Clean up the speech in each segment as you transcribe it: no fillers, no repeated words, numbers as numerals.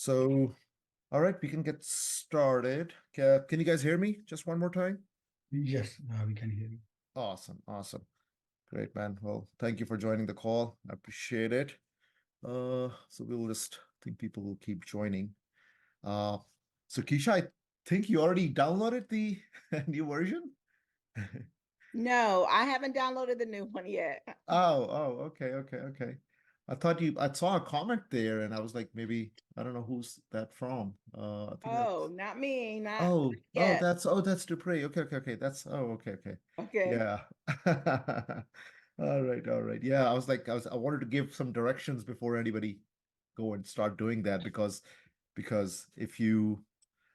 So, all right, we can get started. Can you guys hear me just one more time? Yes, we can hear you. Awesome, awesome. Great, man. Well, thank you for joining the call. I appreciate it. So we'll just think people will keep joining. Uh, so Keisha, I think you already downloaded the new version. No, I haven't downloaded the new one yet. Okay. I saw a comment there and I was like, maybe, I don't know who's that from. I think Oh, that's, not me, not oh, yet. that's Dupree. Okay. Okay. Okay. Yeah. All right. Yeah, I wanted to give some directions before anybody go and start doing that because if you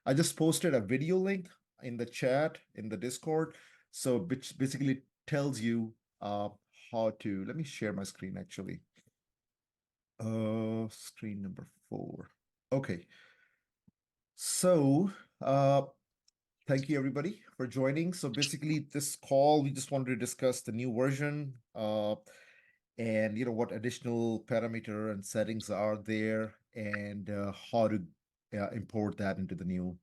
I just posted a video link in the chat in the Discord. So which basically tells you how to let me share my screen actually. Screen number 4. Okay. So thank you everybody for joining. So basically this call, we just wanted to discuss the new version, and what additional parameter and settings are there, and how to import that into the new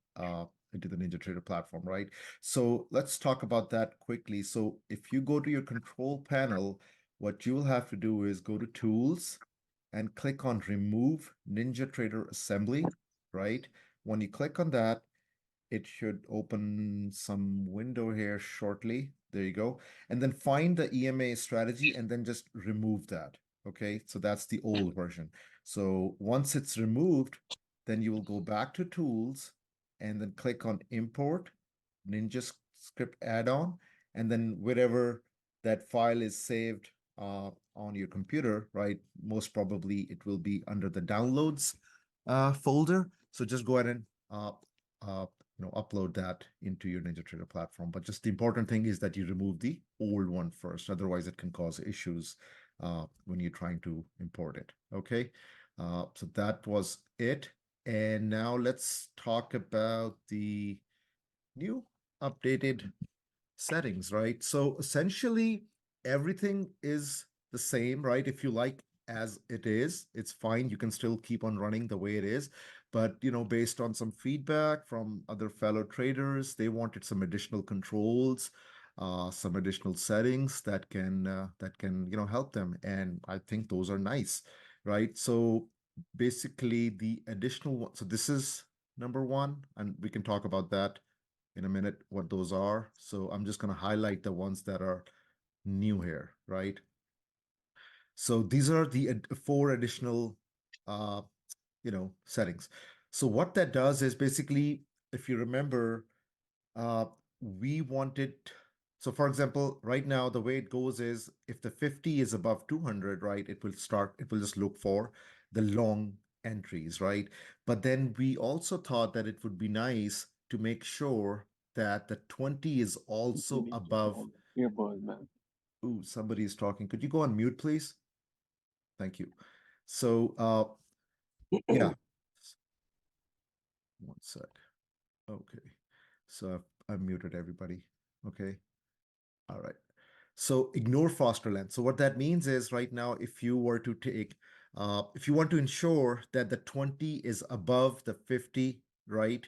into the NinjaTrader platform, right? So let's talk about that quickly. So if you go to your control panel, what you will have to do is go to Tools and click on Remove NinjaTrader Assembly, right? When you click on that, it should open some window here shortly. There you go. And then find the EMA strategy and then just remove that. Okay, so that's the old version. So once it's removed, then you will go back to Tools and then click on Import Ninja Script add-on. And then wherever that file is saved on your computer, right? Most probably it will be under the Downloads folder. So just go ahead and uh, upload that into your NinjaTrader platform. But just the important thing is that you remove the old one first. Otherwise, it can cause issues when you're trying to import it. Okay, so that was it. And now let's talk about the new updated settings, right? So essentially, everything is the same, right? If you like as it is, it's fine. You can still keep on running the way it is. But, based on some feedback from other fellow traders, they wanted some additional controls, some additional settings that can help them. And I think those are nice, right? So basically the additional one, so this is number one, and we can talk about that in a minute what those are. So I'm just going to highlight the ones that are new here, right? So these are the 4 additional, uh, settings. So what that does is basically, if you remember, uh, we wanted, so for example, right now, the way it goes is if the 50 is above 200, right, it will just look for the long entries, right? But then we also thought that it would be nice to make sure that the 20 is also above. Earbuds, man. Ooh, somebody is talking. Could you go on mute, please? Thank you. So, yeah, one sec. Okay. So I've muted everybody. Okay. All right. So ignore faster length. So what that means is right now, if you were to take, if you want to ensure that the 20 is above the 50, right?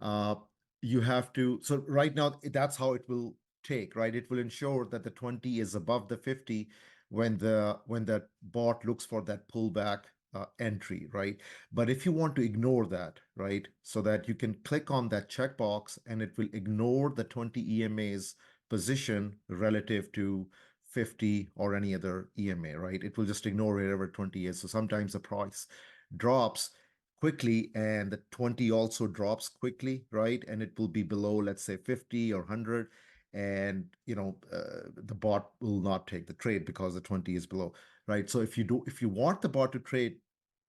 Uh, you have to, so right now, that's how it will take, right? It will ensure that the 20 is above the 50 when the bot looks for that pullback entry, right? But if you want to ignore that, right, so that you can click on that checkbox and it will ignore the 20 EMAs position relative to 50 or any other EMA, right? It will just ignore wherever 20 is. So sometimes the price drops quickly and the 20 also drops quickly, right? And it will be below, let's say 50 or 100. And the bot will not take the trade because the 20 is below, right? So if you want the bot to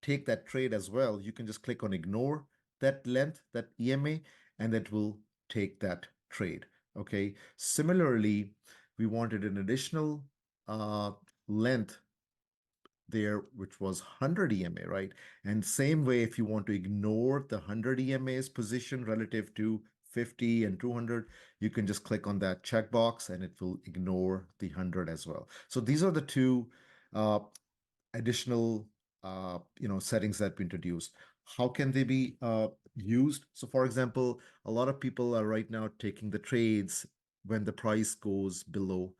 take that trade as well, you can just click on ignore that length, that EMA, and it will take that trade. Okay. Similarly, we wanted an additional length there, which was 100 EMA, right? And same way, if you want to ignore the 100 EMA's position relative to 50 and 200, you can just click on that checkbox and it will ignore the 100 as well. So these are the 2 additional settings that we introduced. how can they be used? So, for example, a lot of people are right now taking the trades when the price goes below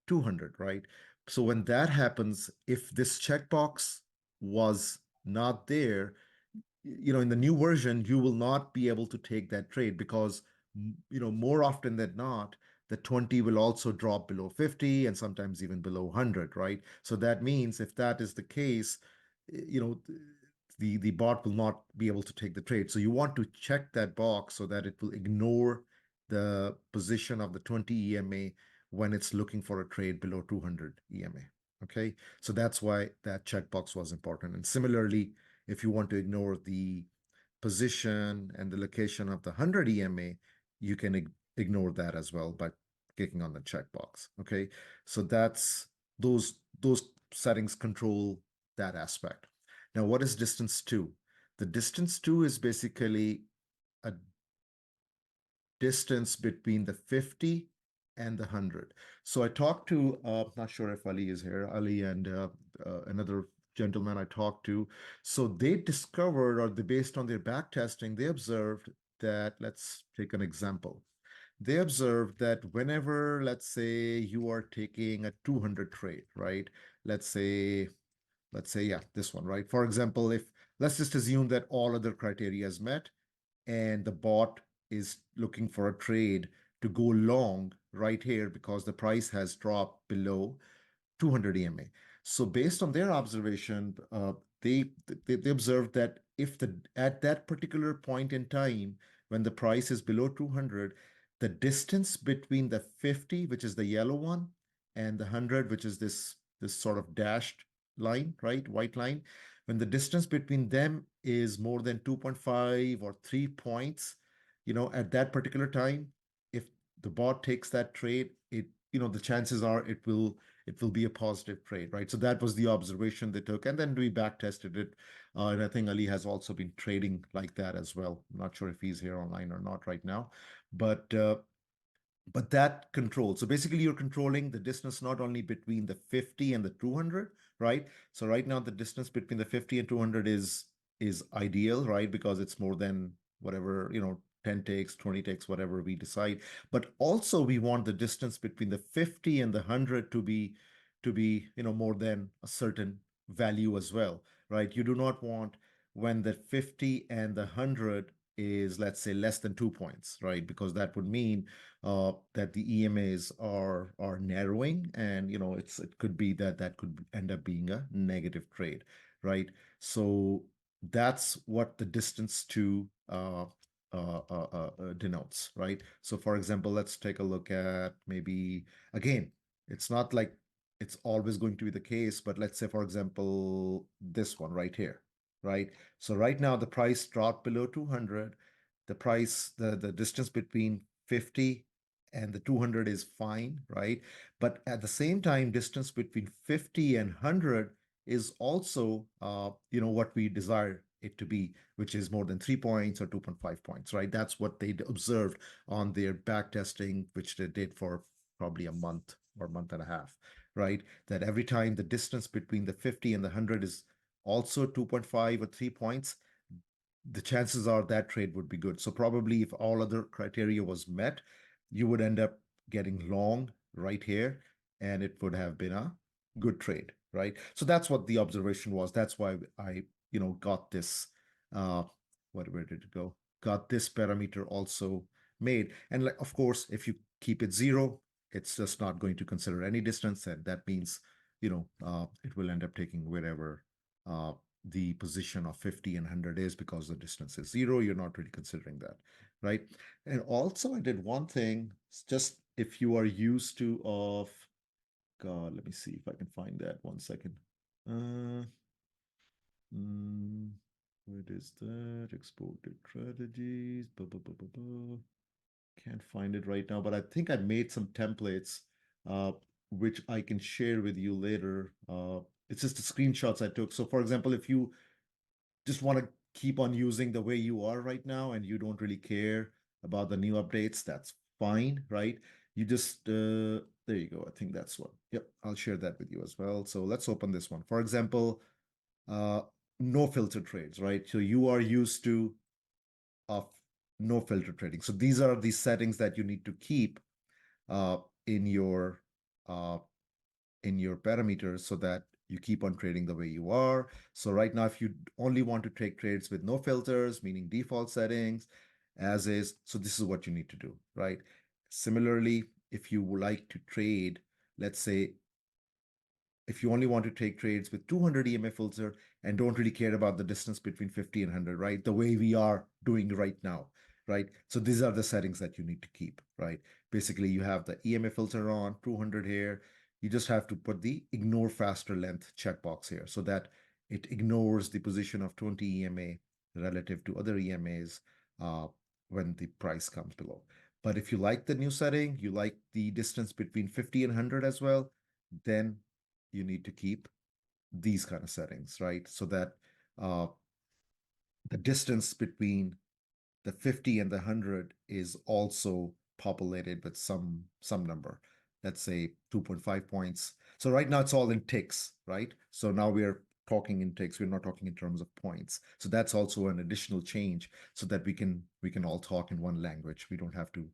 200, right? So when that happens, if this checkbox was not there, in the new version, you will not be able to take that trade because, more often than not, the 20 will also drop below 50 and sometimes even below 100, right? So that means if that is the case, you know, the bot will not be able to take the trade. So you want to check that box so that it will ignore the position of the 20 EMA when it's looking for a trade below 200 EMA. Okay, so that's why that checkbox was important. And similarly, if you want to ignore the position and the location of the 100 EMA, you can ignore that as well by clicking on the checkbox. Okay, so those settings control that aspect. Now, what is distance to? The distance to is basically a distance between the 50 and the 100. So I talked to, not sure if Ali is here, Ali and another gentleman I talked to. So they discovered, or they, based on their back testing, they observed that, let's take an example. They observed that whenever, let's say, you are taking a 200 trade, right? Let's say, yeah, this one, right? For example, if let's just assume that all other criteria is met, and the bot is looking for a trade to go long right here because the price has dropped below 200 EMA. So based on their observation, they, they observed that if the at that particular point in time when the price is below 200, the distance between the 50, which is the yellow one, and the 100, which is this sort of dashed line, right, white line, when the distance between them is more than 2.5 or 3 points, at that particular time, if the bot takes that trade, the chances are it will be a positive trade, right? So that was the observation they took, and then we back tested it, and I think Ali has also been trading like that as well. I'm not sure if he's here online or not right now, but that control. So basically, you're controlling the distance not only between the 50 and the 200, right? So right now, the distance between the 50 and 200 is ideal, right? Because it's more than whatever, 10 takes, 20 takes, whatever we decide. But also, we want the distance between the 50 and the 100 to be more than a certain value as well, right? You do not want when the 50 and the 100 is, let's say, less than 2 points, right? Because that would mean that the EMAs are narrowing, and it could be that could end up being a negative trade, right? So that's what the distance to denotes, right? So for example, let's take a look at, maybe, again, it's not like it's always going to be the case, but let's say, for example, this one right here, right? So right now the price dropped below 200. The distance between 50 and the 200 is fine, right? But at the same time, distance between 50 and 100 is also, what we desire it to be, which is more than 3 points or 2.5 points, right? That's what they observed on their back testing, which they did for probably a month or month and a half, right? That every time the distance between the 50 and the 100 is also 2.5 or 3 points, the chances are that trade would be good. So probably if all other criteria was met, you would end up getting long right here, and it would have been a good trade, right? So that's what the observation was. That's why I, got this, where did it go? Got this parameter also made. And like, of course, if you keep it 0, it's just not going to consider any distance, and that means, it will end up taking wherever the position of 50 and 100 is, because the distance is 0. You're not really considering that, right? And also I did one thing, just if you are used to God, let me see if I can find that. 1 second. uh what is that? Exported strategies. Can't find it right now, but I think I made some templates, which I can share with you later. It's just the screenshots I took. So for example, if you just want to keep on using the way you are right now and you don't really care about the new updates, that's fine, right? You just, there you go. I think that's one. Yep, I'll share that with you as well. So let's open this one. For example, uh, no filter trades, right? So you are used to of no filter trading. So these are the settings that you need to keep uh, in your uh, in your parameters so that you keep on trading the way you are. So right now, if you only want to take trades with no filters, meaning default settings, as is, so this is what you need to do, right? Similarly, if you would like to trade, let's say if you only want to take trades with 200 EMA filter and don't really care about the distance between 50 and 100, right? The way we are doing right now, right? So these are the settings that you need to keep, right? Basically, you have the EMA filter on 200 here. You just have to put the ignore faster length checkbox here so that it ignores the position of 20 EMA relative to other EMAs uh, when the price comes below. But if you like the new setting, you like the distance between 50 and 100 as well, then you need to keep these kind of settings, right? So that uh, the distance between the 50 and the 100 is also populated with some number. Let's say 2.5 points. So right now it's all in ticks, right? So now we're talking in ticks. We're not talking in terms of points. So that's also an additional change so that we can all talk in one language. We don't have to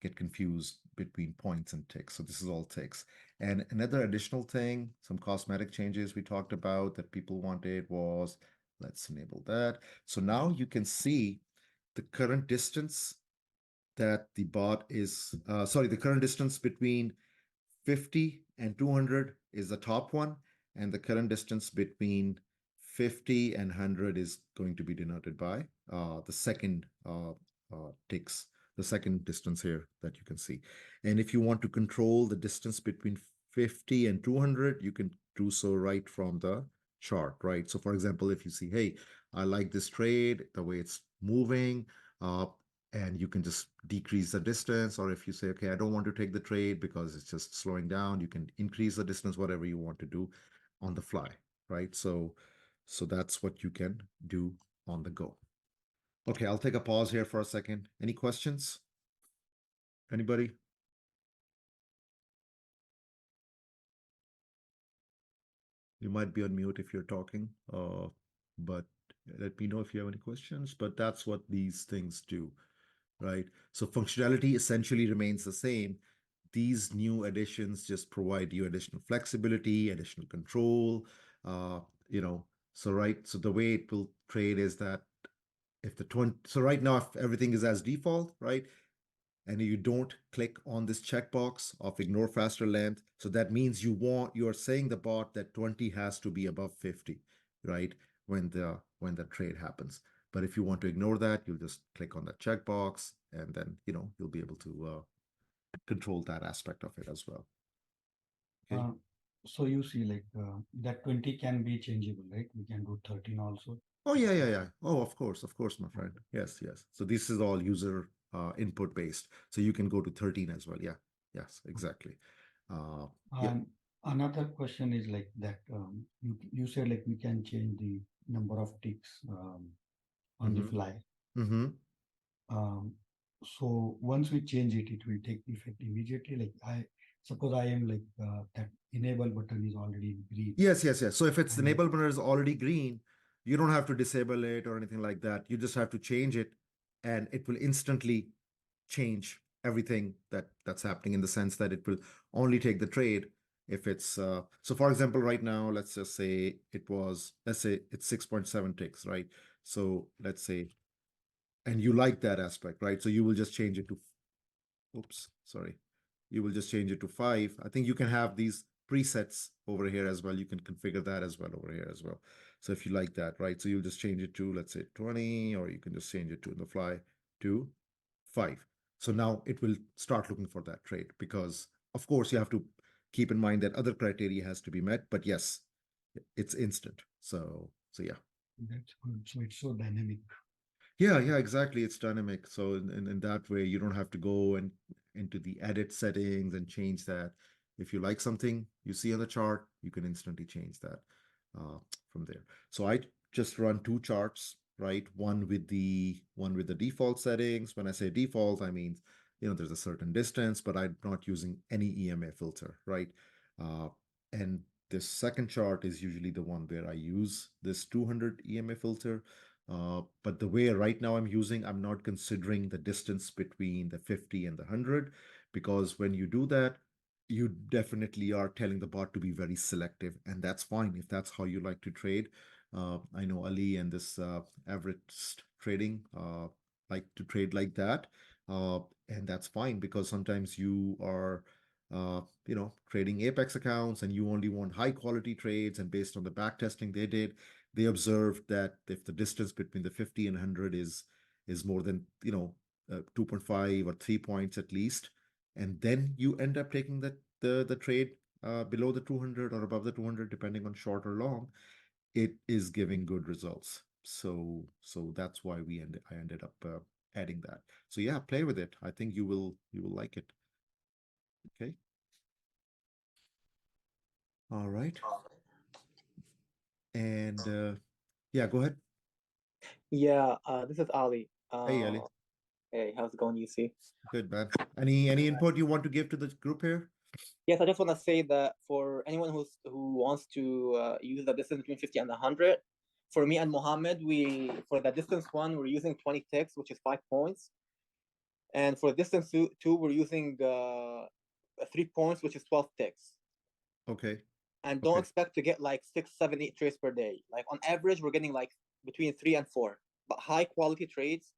get confused between points and ticks. So this is all ticks. And another additional thing, some cosmetic changes we talked about that people wanted was, let's enable that. So now you can see the current distance that the bot is, the current distance between 50 and 200 is the top one, and the current distance between 50 and 100 is going to be denoted by the second ticks, the second distance here that you can see. And if you want to control the distance between 50 and 200, you can do so right from the chart, right? So for example, if you see, hey, I like this trade, the way it's moving, uh, and you can just decrease the distance. Or if you say, okay, I don't want to take the trade because it's just slowing down, you can increase the distance, whatever you want to do on the fly, right? So that's what you can do on the go. Okay, I'll take a pause here for a second. Any questions? Anybody? You might be on mute if you're talking, but let me know if you have any questions. But that's what these things do, right? So functionality essentially remains the same. These new additions just provide you additional flexibility, additional control. Uh, so the way it will trade is that if the 20, so right now, if everything is as default, right? And you don't click on this checkbox of ignore faster length. So that means you're saying the bot that 20 has to be above 50, right? When the trade happens. But if you want to ignore that, you'll just click on that checkbox and then you'll be able to control that aspect of it as well. Okay. So you see that 20 can be changeable, right? We can do 13 also. Oh yeah. Oh, of course, my friend. Yes. So this is all user input based. So you can go to 13 as well. Yeah. Yes, exactly. Yeah. And another question is like that you said like we can change the number of ticks on the fly. Mm-hmm. So once we change it, it will take effect immediately. Like I suppose I am like that enable button is already green. Yes. So if it's the enable button is already green, you don't have to disable it or anything like that. You just have to change it, and it will instantly change everything that's happening in the sense that it will only take the trade if it's so for example right now let's say it's 6.7 ticks, right? So let's say, and you like that aspect, right? So you will just change it to you will just change it to 5. I think you can have these presets over here as well. You can configure that as well over here as well. So if you like that, right? So you'll just change it to, let's say 20, or you can just change it to in the fly to 5. So now it will start looking for that trade because of course you have to keep in mind that other criteria has to be met, but yes, it's instant. So yeah. That's good. So it's so dynamic. Yeah, exactly. It's dynamic. So in that way, you don't have to go and into the edit settings and change that. If you like something you see on the chart, you can instantly change that from there. So I just run 2 charts, right? One with the default settings. When I say default, I mean, there's a certain distance, but I'm not using any EMA filter, right? And this second chart is usually the one where I use this 200 EMA filter. But the way right now I'm not considering the distance between the 50 and the 100, because when you do that, you definitely are telling the bot to be very selective, and that's fine if that's how you like to trade. I know Ali and this average trading like to trade like that, and that's fine because sometimes you are trading Apex accounts and you only want high quality trades. And based on the back testing they did, they observed that if the distance between the 50 and 100 is more than 2.5 or 3 points at least, and then you end up taking the trade below the 200 or above the 200, depending on short or long, it is giving good results. So that's why I ended up adding that. So yeah, play with it. I think you will like it. Okay. All right. And yeah, go ahead. Yeah, this is Ali. Hey, Ali. Hey, how's it going, UC? Good, man. Any input you want to give to the group here? Yes, I just want to say that for anyone who wants to use the distance between 50 and 100, for me and Mohammed, for the distance one, we're using 20 ticks, which is 5 points. And for distance two, we're using 3 points, which is 12 ticks. Okay. And don't expect to get like 6, 7, 8 trades per day. Like on average, we're getting like between 3 and 4, but high quality trades.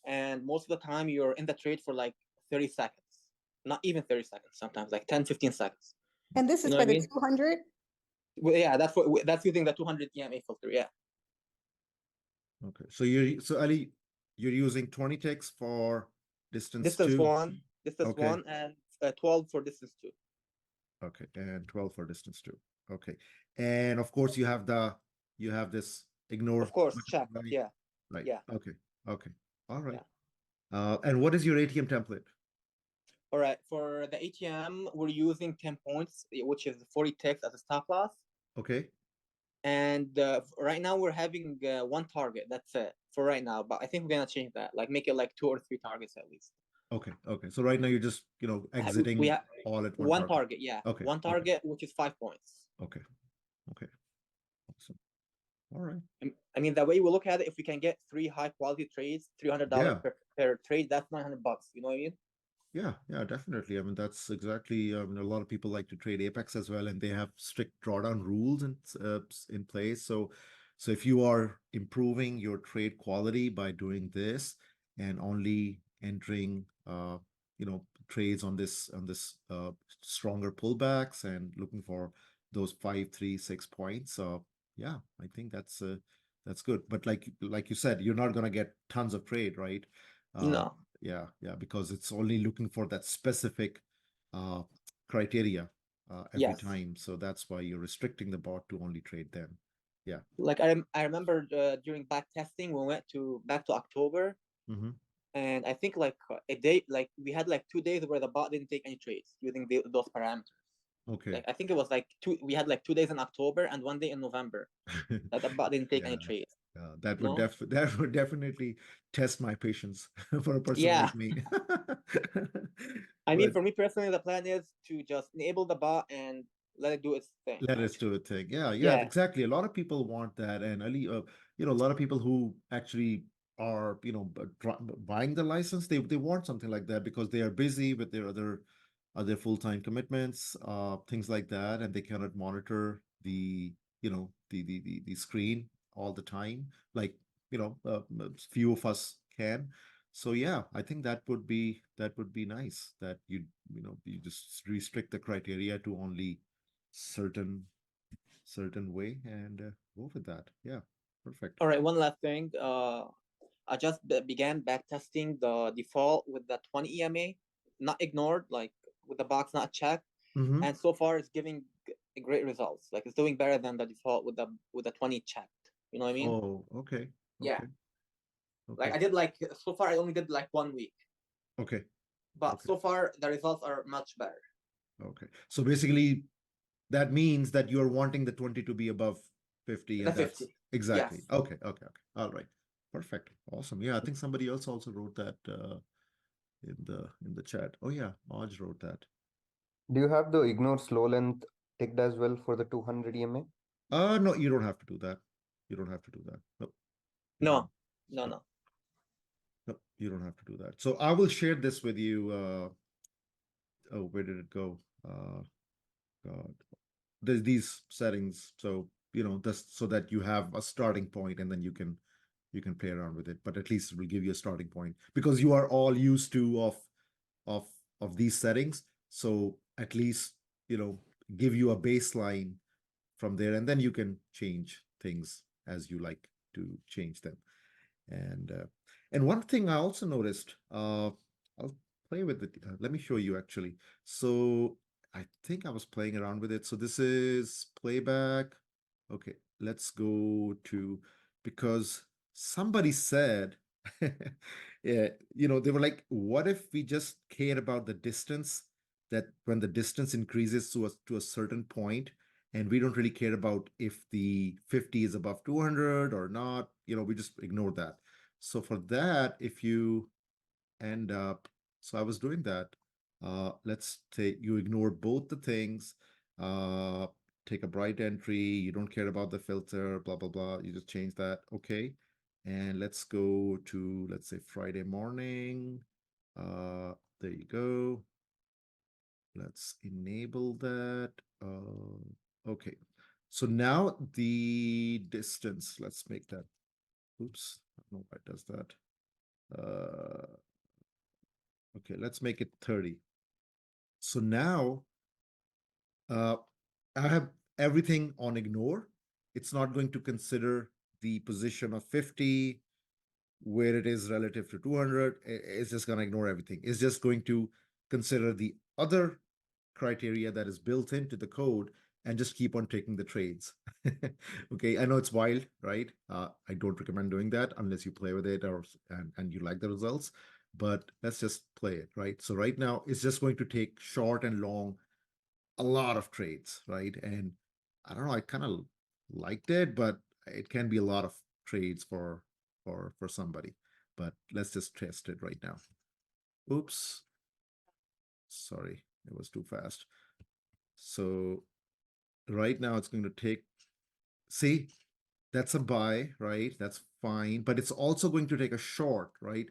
And most of the time, you're in the trade for like 30 seconds. Not even 30 seconds, sometimes like 10, 15 seconds. And this is for the 200? Well, yeah, that's using the 200 EMA filter, yeah. Okay. So Ali, you're using 20 ticks for distance 2. Distance one, and 12 for distance 2. Okay, and 12 for distance 2. Okay. And of course you have this ignore. Of course, check. Right? Yeah. Right. Yeah. Okay. All right. Yeah. And what is your ATM template? All right. For the ATM, we're using 10 points, which is 40 ticks as a stop loss. Okay. And right now we're having one target. That's it for right now. But I think we're gonna change that. Like make it like 2 or 3 targets at least. Okay. So right now you're just exiting all at one target. Yeah. Okay. One target, which is 5 points. Okay. Awesome. All right. I mean, the way we look at it, if we can get 3 high quality trades, $300 per trade, that's $900. You know what I mean? Yeah, definitely. I mean, that's exactly. A lot of people like to trade Apex as well, and they have strict drawdown rules in place. So if you are improving your trade quality by doing this and only entering, trades on this stronger pullbacks and looking for those 5, 3, 6 points, yeah, I think that's good. But like you said, you're not gonna get tons of trade, right? No. Yeah, because it's only looking for that specific criteria every time. So that's why you're restricting the bot to only trade them. Yeah. Like I remember during back testing, we went back to October, and I think like a day, like we had like 2 days where the bot didn't take any trades using those parameters. Okay. Like I think it was like we had like 2 days in October and 1 day in November that the bot didn't take any trades. That would definitely test my patience for a person like me. I mean, for me personally, the plan is to just enable the bot and let it do its thing. Let it do its thing. Yeah, exactly. A lot of people want that, and Ali, a lot of people who actually are, buying the license, they want something like that because they are busy with their other full-time commitments, things like that, and they cannot monitor the screen all the time, like few of us can. So yeah, I think that would be nice that you just restrict the criteria to only certain way and go with that. Yeah, perfect. All right, one last thing. I just began back testing the default with the 20 EMA, not ignored, like with the box not checked, and so far it's giving great results. Like it's doing better than the default with the 20 checked. You know what I mean? Oh, okay. Yeah. Like I did so far I only did like 1 week. Okay. But so far the results are much better. Okay. So basically that means that you're wanting the 20 to be above 50. The 50. Exactly. Yes. Okay. All right. Perfect. Awesome. Yeah, I think somebody else also wrote that in the chat. Oh yeah, Maj wrote that. Do you have the ignore slow length ticked as well for the 200 EMA? No, you don't have to do that. You don't have to do that. Nope. You No, don't. no, no. Nope, you don't have to do that. So I will share this with you. Oh, where did it go? God. There's these settings. So, just so that you have a starting point and then you can play around with it. But at least it will give you a starting point because you are all used to of of these settings. So at least, give you a baseline from there, and then you can change things as you like to change them. And one thing I also noticed, I'll play with it. Let me show you actually. So I think I was playing around with it. So this is playback. Okay, let's go to, because somebody said, yeah, they were like, what if we just cared about the distance, that when the distance increases to a certain point, and we don't really care about if the 50 is above 200 or not, we just ignore that. So for that, if you end up, so I was doing that. Let's take, you ignore both the things, take a bright entry, you don't care about the filter, blah, blah, blah. You just change that. Okay. And let's go to, let's say Friday morning. There you go. Let's enable that. Okay. So now the distance, let's make that, oops, I don't know why it does that. Okay, let's make it 30. So now I have everything on ignore. It's not going to consider the position of 50, where it is relative to 200. It's just going to ignore everything. It's just going to consider the other criteria that is built into the code and just keep on taking the trades. Okay, I know it's wild, right? I don't recommend doing that unless you play with it and you like the results, but let's just play it, right? So right now it's just going to take short and long, a lot of trades, right? And I don't know, I kind of liked it, but it can be a lot of trades for somebody. But let's just test it right now. Oops. Sorry, it was too fast. So right now it's going to take, see, that's a buy, right? That's fine, but it's also going to take a short, right?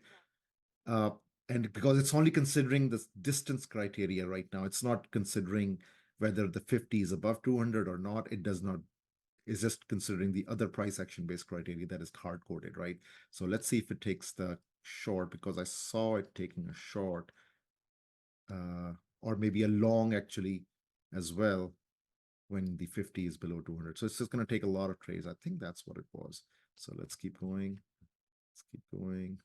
And because it's only considering the distance criteria right now, it's not considering whether the 50 is above 200 or not. It does not. It's just considering the other price action based criteria that is hard coded, right? So let's see if it takes the short, because I saw it taking a short, or maybe a long actually as well, when the 50 is below 200. So it's just going to take a lot of trades. I think that's what it was. So let's keep going. Let's keep going.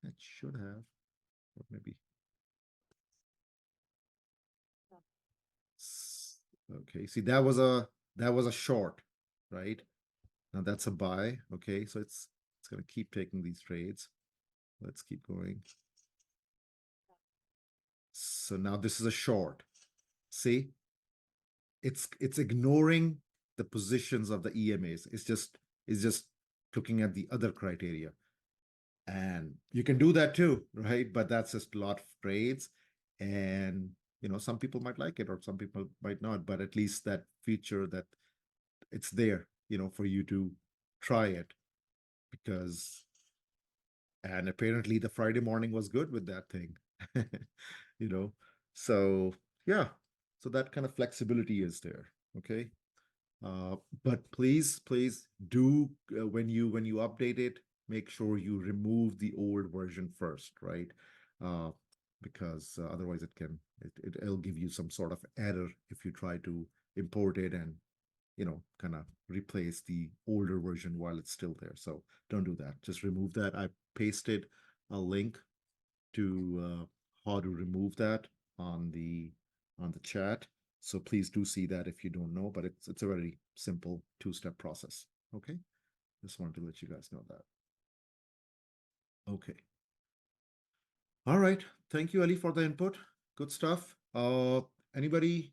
It should have, or maybe. Okay, see, that was a short, right? Now that's a buy. Okay, so it's going to keep taking these trades. Let's keep going. So now this is a short. See, it's ignoring the positions of the EMAs. It's just looking at the other criteria. And you can do that too, right? But that's just a lot of trades. And some people might like it or some people might not, but at least that feature, that it's there, for you to try it. Because, and apparently the Friday morning was good with that thing. So yeah, so that kind of flexibility is there. Okay. But please do, when you update it, make sure you remove the old version first, right? Because otherwise it'll give you some sort of error if you try to import it and kind of replace the older version while it's still there. So don't do that. Just remove that. I pasted a link to how to remove that on the chat. So please do see that if you don't know, but it's a very simple two-step process. Okay, just wanted to let you guys know that. Okay. All right. Thank you, Ali, for the input. Good stuff. Anybody,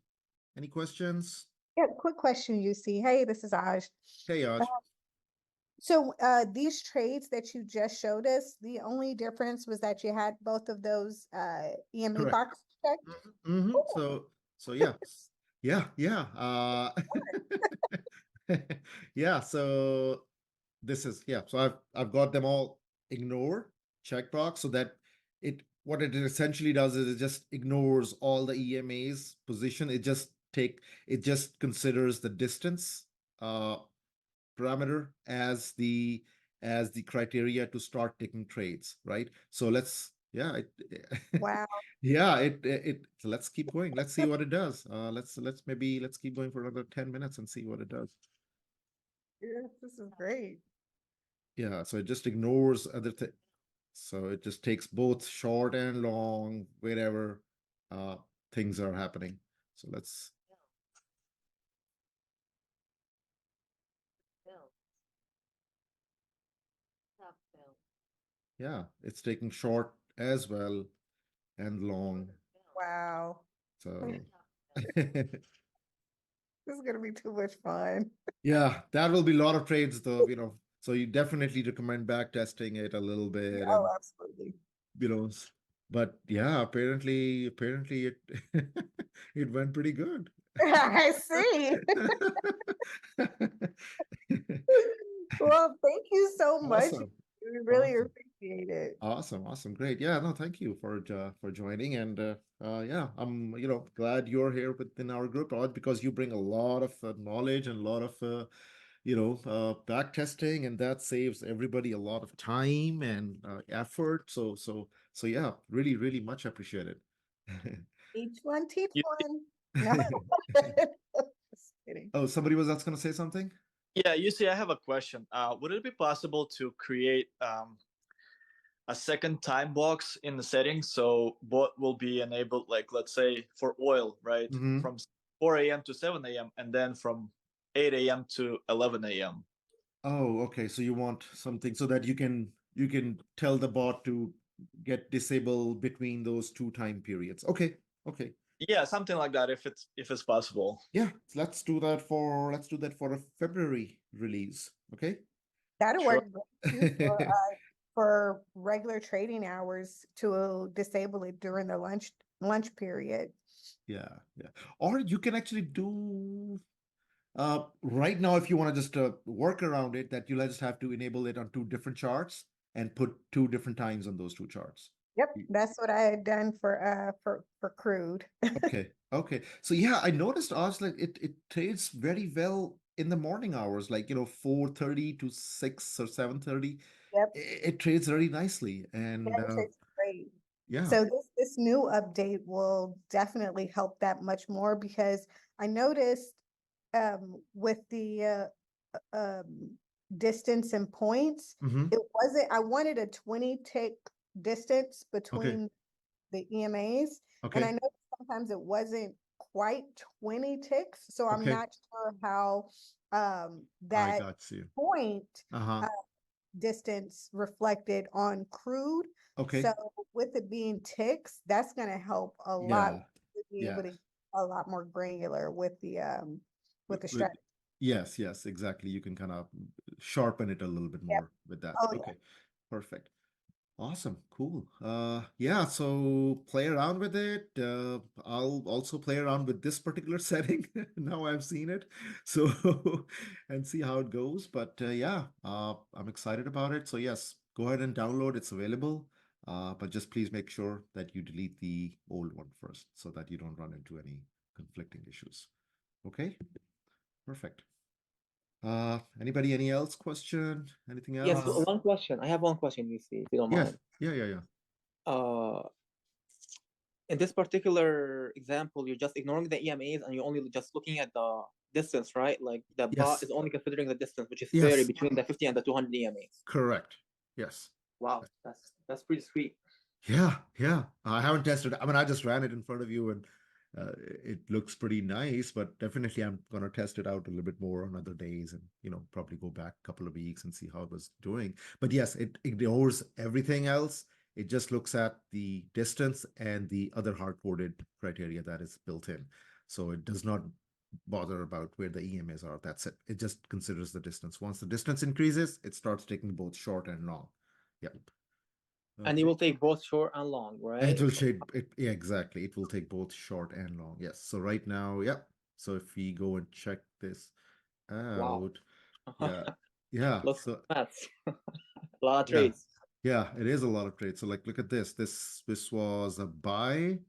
any questions? Yeah, quick question, UC. Hey, this is Aj. Hey, Aj. So these trades that you just showed us, the only difference was that you had both of those EMA Correct. boxes checked? Mm-hmm. So yeah, yeah. Yeah, so this is yeah. So I've got them all ignore checkbox so that what it essentially does is it just ignores all the EMA's position. It just considers the distance parameter as the criteria to start taking trades, right? So let's yeah, Wow. yeah, so let's keep going. Let's see what it does. Let's keep going for another 10 minutes and see what it does. Yes, this is great. Yeah, so it just ignores other things. So it just takes both short and long, wherever uh things are happening. So let's yeah, it's taking short as well and long. Wow. So This is gonna be too much fun. yeah, that will be a lot of trades though, so you definitely recommend back testing it a little bit Oh, and absolutely. but yeah, apparently it it went pretty good. I see. Well, thank you so much. Awesome. We really Awesome. appreciate it. Awesome. Great. Yeah, no, thank you for joining and yeah, I'm glad you're here within our group, Raj, because you bring a lot of knowledge and a lot of back testing, and that saves everybody a lot of time and effort. So yeah, really much appreciated. Each one teach You- one. No. Just kidding. Oh, somebody was else gonna say something? Yeah, you see, I have a question. Would it be possible to create a second time box in the settings so bot will be enabled, like let's say for oil, right, Mm-hmm. from 4 a.m. to 7 a.m. and then from 8 a.m. to 11 a.m. Oh, okay. So you want something so that you can tell the bot to get disabled between those two time periods. Okay. Yeah, something like that if it's possible. Yeah, let's do that for a February release. Okay. That'll Sure. work great too for regular trading hours to disable it during the lunch period. Yeah. Or you can actually do right now if you want to just work around it, that you'll just have to enable it on two different charts and put two different times on those two charts. Yep, that's what I had done for crude. Okay. So yeah, I noticed Oz like it trades very well in the morning hours, like 4:30 to 6 or 7:30. Yep. It trades very nicely, and Yeah, it tastes great. yeah. So this new update will definitely help that much more because I noticed with the distance and points, Mhm. it wasn't, I wanted a 20 tick distance between the EMAs. And I Okay. know sometimes it wasn't quite 20 ticks, so I'm Okay. not sure how I that got you. point Uh-huh. distance reflected on crude. Okay. So with it being ticks, that's going to help a lot Yeah. to be able Yeah. to a lot more granular with the With- strategy. Yes, exactly. You can kind of sharpen it a little bit Yep. more with that. Oh, yeah. Okay. Perfect. Awesome, cool. Yeah, so play around with it. I'll also play around with this particular setting. Now I've seen it, so and see how it goes. But yeah, I'm excited about it. So yes, go ahead and download. It's available. But just please make sure that you delete the old one first, so that you don't run into any conflicting issues. Okay, perfect. Anybody, any else question? Anything else? Yes, one question. I have one question, UC, if you don't Yes. mind. Yeah. In this particular example, you're just ignoring the EMAs and you're only just looking at the distance, right? Like the bot Yes. is only considering the distance, which is Yes. vary between the 50 and the 200 EMAs. Correct. Yes. Wow, that's pretty sweet. Yeah. I haven't tested. I mean, I just ran it in front of you, and it looks pretty nice. But definitely, I'm gonna test it out a little bit more on other days, and probably go back a couple of weeks and see how it was doing. But yes, it ignores everything else. It just looks at the distance and the other hard-coded criteria that is built in. So it does not bother about where the EMAs are. That's it. It just considers the distance. Once the distance increases, it starts taking both short and long. Yep. And it will take both short and long, right? It will shade it, yeah, exactly. It will take both short and long. Yes. So right now, yep. So if we go and check this out, yeah, yeah. Lots So of maths. A lot of yeah, trades. yeah, it is a lot of trades. So like, look at this. This was a buy,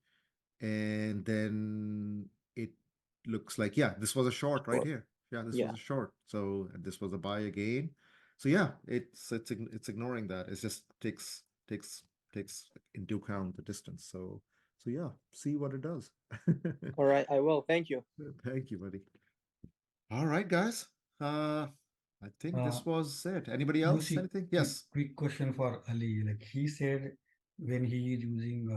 and then it looks like, yeah, this was a short right Short. here. Yeah, this Yeah. was a short. So and this was a buy again. So yeah, it's ignoring that. It just takes into account the distance. So yeah, see what it does. All right, I will. Thank you. Thank you, buddy. All right, guys. I think this was it. Anybody else? UC, Anything? Yes. quick question for Ali. Like he said, when he is using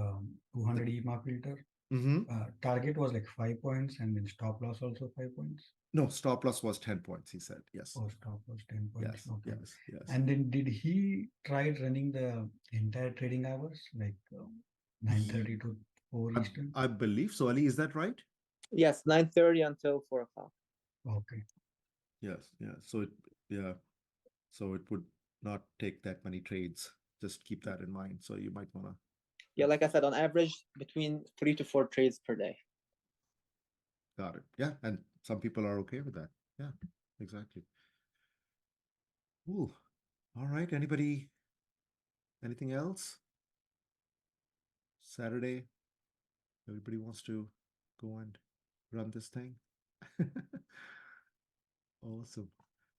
200 EMA filter, Mm-hmm. target was like 5 points and then stop loss also 5 points. No, stop loss was 10 points, he said. Yes. Oh, stop loss 10 points. Yes. Okay. Yes. Yes. And then did he try running the entire trading hours, like 9:30 to 4 Eastern? I believe so. Ali, is that right? Yes, 9:30 until 4 o'clock. Okay. Yes. Yeah. So it would not take that many trades. Just keep that in mind. So you might want to. Yeah, like I said, on average, between 3 to 4 trades per day. Got it. Yeah. And some people are okay with that. Yeah, exactly. Ooh. All right. Anybody? Anything else? Saturday. Everybody wants to go and run this thing. Awesome.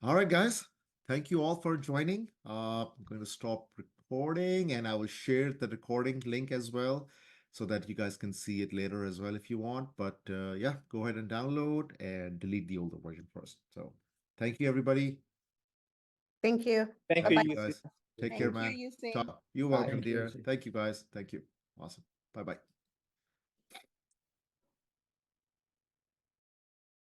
All right, guys. Thank you all for joining. I'm going to stop recording and I will share the recording link as well so that you guys can see it later as well if you want. But yeah, go ahead and download and delete the older version first. So thank you, everybody. Thank you. Thank Thank you, you, UC. guys. Take Thank care, you, man. UC. You're welcome, Thank you, dear. UC. Thank you, guys. Thank you. Awesome. Bye-bye.